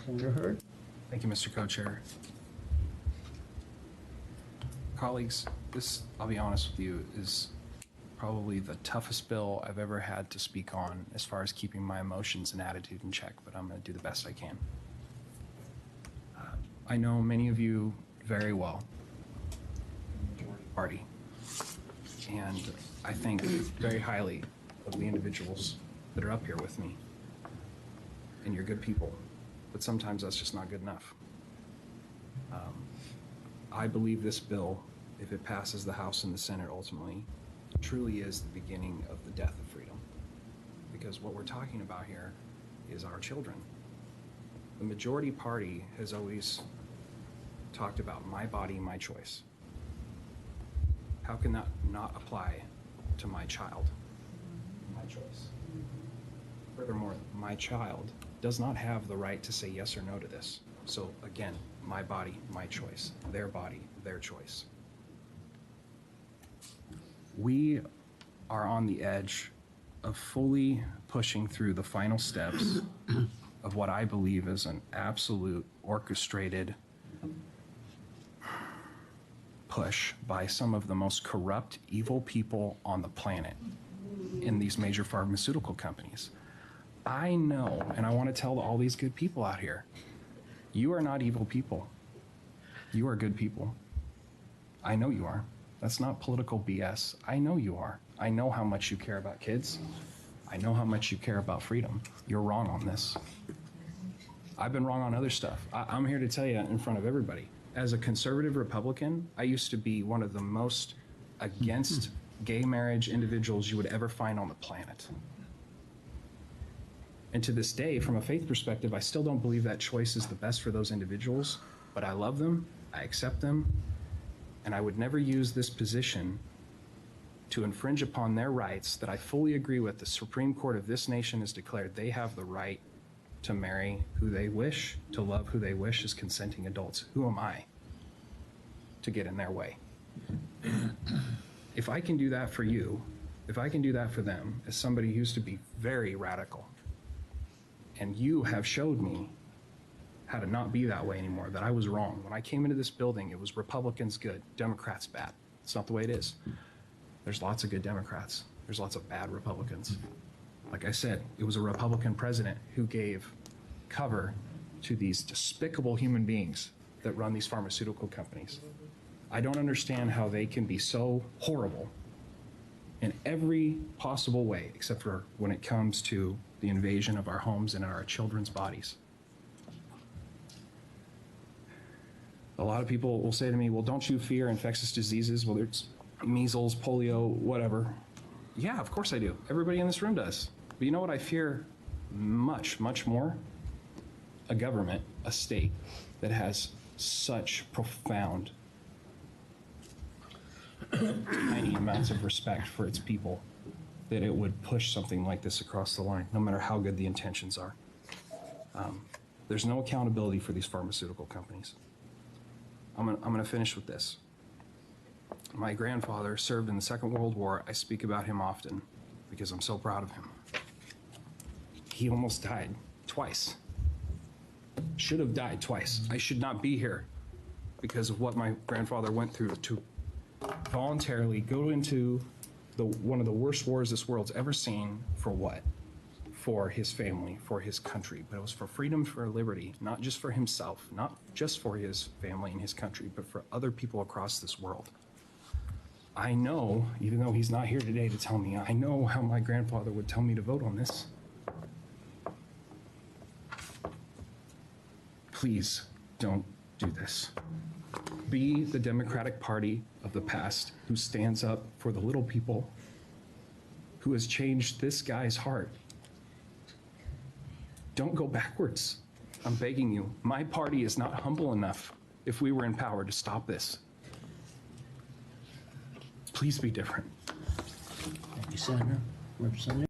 Senator Hurd. Thank you, Mr. Co-Chair. Colleagues, this, I'll be honest with you, is probably the toughest bill I've ever had to speak on as far as keeping my emotions and attitude in check, but I'm going to do the best I can. I know many of you very well, party, and I think very highly of the individuals that are up here with me, and you're good people, but sometimes that's just not good enough. I believe this bill, if it passes the House and the Senate ultimately, truly is the beginning of the death of freedom. Because what we're talking about here is our children. The majority party has always talked about my body, my choice. How can that not apply to my child? My choice. Furthermore, my child does not have the right to say yes or no to this. So again, my body, my choice. Their body, their choice. We are on the edge of fully pushing through the final steps of what I believe is an absolute orchestrated push by some of the most corrupt, evil people on the planet in these major pharmaceutical companies. I know, and I want to tell all these good people out here, you are not evil people. You are good people. I know you are. That's not political BS. I know you are. I know how much you care about kids. I know how much you care about freedom. You're wrong on this. I've been wrong on other stuff. I'm here to tell you in front of everybody. As a conservative Republican, I used to be one of the most against gay marriage individuals you would ever find on the planet. And to this day, from a faith perspective, I still don't believe that choice is the best for those individuals, but I love them, I accept them, and I would never use this position to infringe upon their rights that I fully agree with. The Supreme Court of this nation has declared they have the right to marry who they wish, to love who they wish as consenting adults. Who am I to get in their way? If I can do that for you, if I can do that for them, as somebody who used to be very radical, and you have showed me how to not be that way anymore, that I was wrong. When I came into this building, it was Republicans good, Democrats bad. It's not the way it is. There's lots of good Democrats. There's lots of bad Republicans. Like I said, it was a Republican president who gave cover to these despicable human beings that run these pharmaceutical companies. I don't understand how they can be so horrible in every possible way, except for when it comes to the invasion of our homes and our children's bodies. A lot of people will say to me, well, don't you fear infectious diseases, whether it's measles, polio, whatever? Yeah, of course I do. Everybody in this room does. But you know what I fear much, much more? A government, a state that has such profound, tiny amounts of respect for its people that it would push something like this across the line, no matter how good the intentions are. There's no accountability for these pharmaceutical companies. I'm gonna finish with this. My grandfather served in the Second World War. I speak about him often because I'm so proud of him. He almost died twice. Should have died twice. I should not be here because of what my grandfather went through to voluntarily go into one of the worst wars this world's ever seen. For what? For his family, for his country. But it was for freedom, for liberty, not just for himself, not just for his family and his country, but for other people across this world. I know, even though he's not here today to tell me, I know how my grandfather would tell me to vote on this. Please don't do this. Be the Democratic Party of the past who stands up for the little people, who has changed this guy's heart. Don't go backwards. I'm begging you. My party is not humble enough, if we were in power, to stop this. Please be different. Thank you, Senator. Representative.